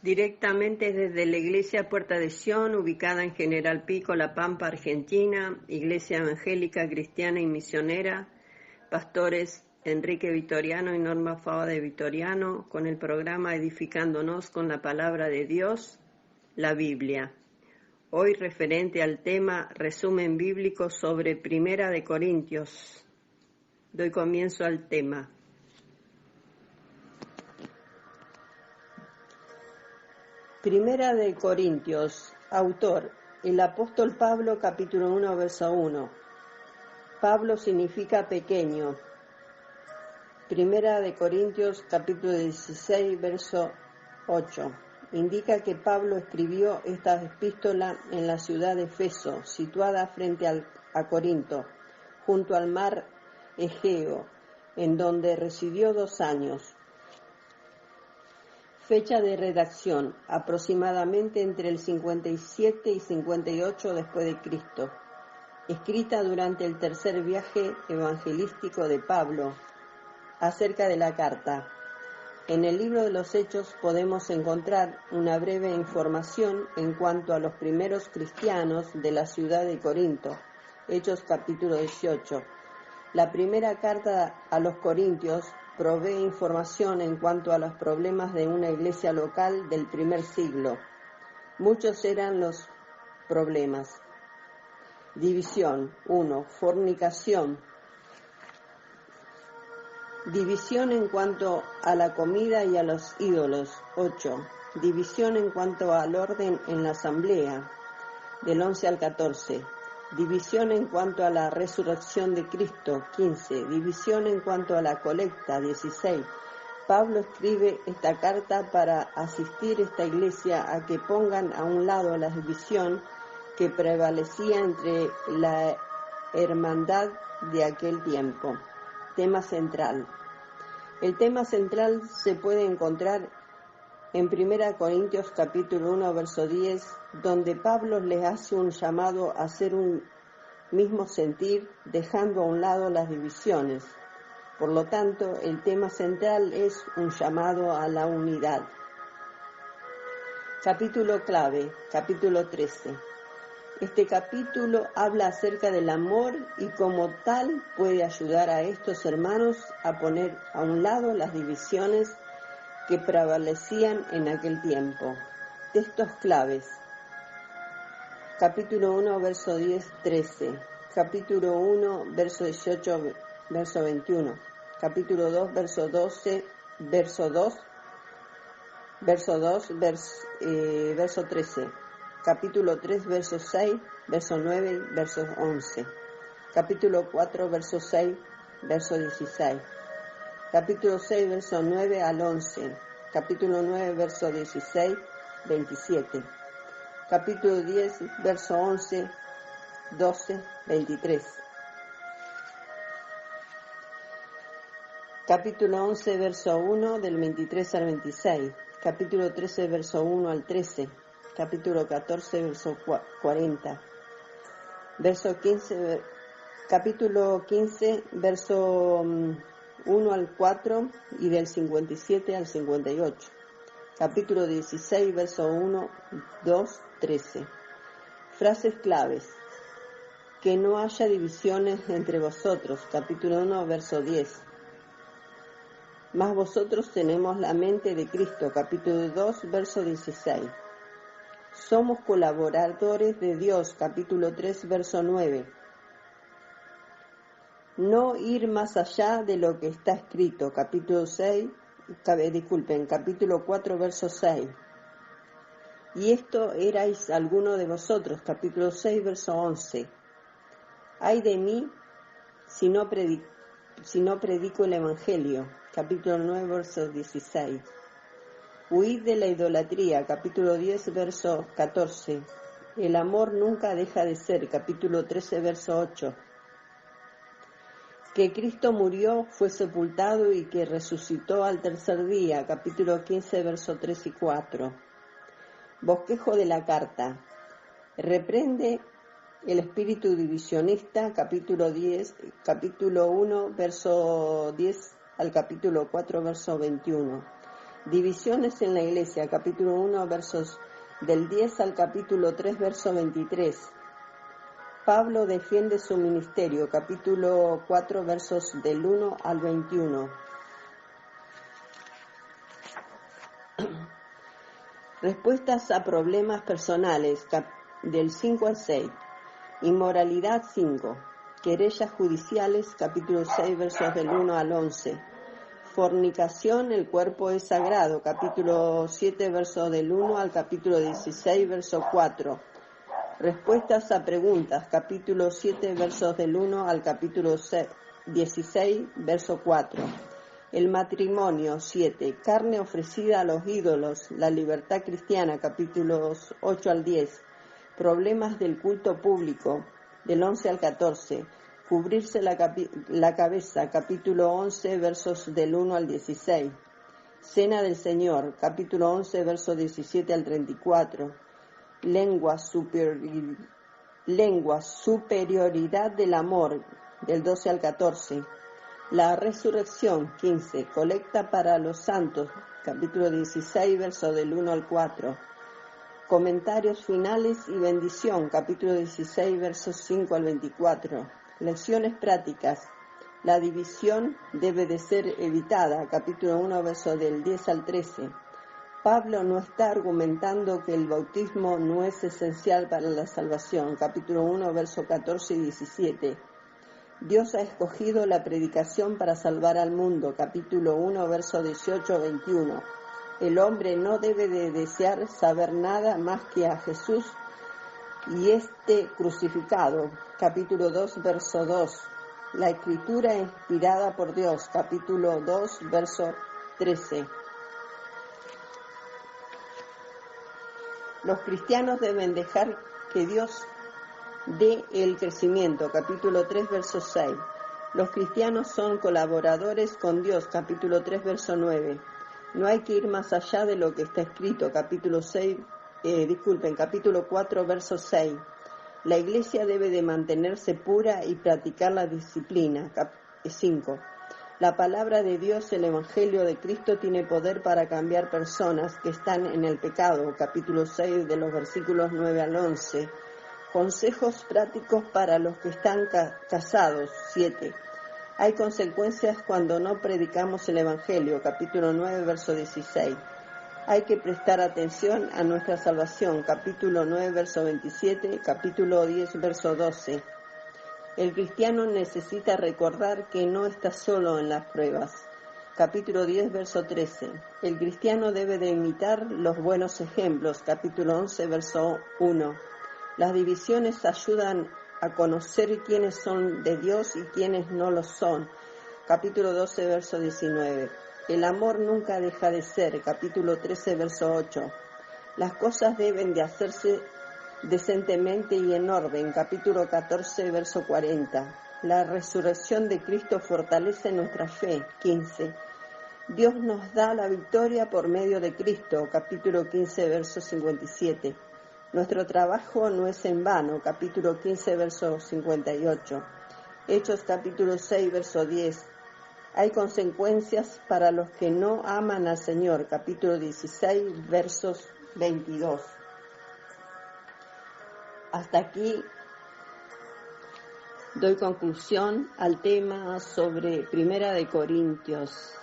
Directamente desde la Iglesia Puerta de Sion, ubicada en General Pico, La Pampa, Argentina, Iglesia Evangélica Cristiana y Misionera, pastores Enrique Vitoriano y Norma Fava de Vitoriano, con el programa Edificándonos con la Palabra de Dios, la Biblia. Hoy referente al tema Resumen Bíblico sobre Primera de Corintios. Doy comienzo al tema. Primera de Corintios, autor, el apóstol Pablo, capítulo 1, verso 1. Pablo significa pequeño. Primera de Corintios, capítulo 16, verso 8. Indica que Pablo escribió esta epístola en la ciudad de Efeso, situada frente a Corinto, junto al mar Egeo, en donde residió 2 años. Fecha de redacción, aproximadamente entre el 57 y 58 después de Cristo. Escrita durante el tercer viaje evangelístico de Pablo, acerca de la carta. En el libro de los Hechos podemos encontrar una breve información en cuanto a los primeros cristianos de la ciudad de Corinto. Hechos capítulo 18. La primera carta a los Corintios provee información en cuanto a los problemas de una iglesia local del primer siglo. Muchos eran los problemas. División. 1. Fornicación. División en cuanto a la comida y a los ídolos. 8. División en cuanto al orden en la asamblea. Del 11 al 14. División en cuanto a la resurrección de Cristo, 15. División en cuanto a la colecta, 16. Pablo escribe esta carta para asistir a esta iglesia a que pongan a un lado la división que prevalecía entre la hermandad de aquel tiempo. Tema central. El tema central se puede encontrar en 1 Corintios capítulo 1, verso 10, donde Pablo les hace un llamado a hacer un mismo sentir, dejando a un lado las divisiones. Por lo tanto, el tema central es un llamado a la unidad. Capítulo clave, capítulo 13. Este capítulo habla acerca del amor y como tal puede ayudar a estos hermanos a poner a un lado las divisiones que prevalecían en aquel tiempo. Textos claves. Capítulo 1, verso 10, 13. Capítulo 1, verso 18, verso 21. Capítulo 2, verso 12, verso 2, verso 13. Capítulo 3, verso 6, verso 9, verso 11. Capítulo 4, verso 6, verso 16. Capítulo 6, verso 9 al 11. Capítulo 9, verso 16, 27. Capítulo 10, verso 11, 12, 23. Capítulo 11, verso 1, del 23 al 26. Capítulo 13, verso 1 al 13. Capítulo 14, verso 40. Verso 15, capítulo 15, verso 1 al 4 y del 57 al 58. Capítulo 16, verso 1, 2, 13. Frases claves. Que no haya divisiones entre vosotros. Capítulo 1, verso 10. Mas vosotros tenemos la mente de Cristo. Capítulo 2, verso 16. Somos colaboradores de Dios. Capítulo 3, verso 9. No ir más allá de lo que está escrito. Capítulo 4, verso 6. Y esto erais alguno de vosotros. Capítulo 6, verso 11. Ay de mí si no predico el Evangelio. Capítulo 9, verso 16. Huid de la idolatría. Capítulo 10, verso 14. El amor nunca deja de ser. Capítulo 13, verso 8. Que Cristo murió, fue sepultado y que resucitó al tercer día. Capítulo 15, verso 3 y 4. Bosquejo de la carta. Reprende el espíritu divisionista. Capítulo 1, verso 10 al capítulo 4, verso 21. Divisiones en la Iglesia, capítulo 1, versos del 10 al capítulo 3, verso 23. Pablo defiende su ministerio, capítulo 4, versos del 1 al 21. Respuestas a problemas personales, del 5 al 6. Inmoralidad 5. Querellas judiciales, capítulo 6, versos del 1 al 11. Fornicación, el cuerpo es sagrado, capítulo 7, verso del 1 al capítulo 16, verso 4. Respuestas a preguntas, capítulo 7, versos del 1 al capítulo 16, verso 4. El matrimonio 7, carne ofrecida a los ídolos, la libertad cristiana, capítulos 8 al 10. Problemas del culto público, del 11 al 14. Cubrirse la cabeza, capítulo 11, versos del 1 al 16. Cena del Señor, capítulo 11, versos 17 al 34. Lengua, superioridad del amor, del 12 al 14. La resurrección, 15. Colecta para los santos, capítulo 16, versos del 1 al 4. Comentarios finales y bendición, capítulo 16, versos 5 al 24. Lecciones prácticas. La división debe de ser evitada, capítulo 1, versos del 10 al 13. Pablo no está argumentando que el bautismo no es esencial para la salvación, capítulo 1, versos 14 y 17. Dios ha escogido la predicación para salvar al mundo, capítulo 1, versos 18 a 21. El hombre no debe de desear saber nada más que a Jesús y este crucificado, capítulo 2, verso 2. La escritura inspirada por Dios, capítulo 2, verso 13. Los cristianos deben dejar que Dios dé el crecimiento, capítulo 3, verso 6. Los cristianos son colaboradores con Dios, capítulo 3, verso 9. No hay que ir más allá de lo que está escrito, capítulo 4, verso 6. La iglesia debe de mantenerse pura y practicar la disciplina, 5. La palabra de Dios, el Evangelio de Cristo, tiene poder para cambiar personas que están en el pecado, capítulo 6, de los versículos 9 al 11. Consejos prácticos para los que están casados, 7. Hay consecuencias cuando no predicamos el Evangelio, capítulo 9, verso 16. Hay que prestar atención a nuestra salvación, capítulo 9, verso 27, capítulo 10, verso 12. El cristiano necesita recordar que no está solo en las pruebas, capítulo 10, verso 13. El cristiano debe de imitar los buenos ejemplos, capítulo 11, verso 1. Las divisiones ayudan a conocer quiénes son de Dios y quiénes no lo son. Capítulo 12, verso 19. El amor nunca deja de ser. Capítulo 13, verso 8. Las cosas deben de hacerse decentemente y en orden. Capítulo 14, verso 40. La resurrección de Cristo fortalece nuestra fe. 15. Dios nos da la victoria por medio de Cristo. Capítulo 15, verso 57. Nuestro trabajo no es en vano, capítulo 15, verso 58. Hechos, capítulo 6, verso 10. Hay consecuencias para los que no aman al Señor, capítulo 16, versos 22. Hasta aquí doy conclusión al tema sobre 1 de Corintios.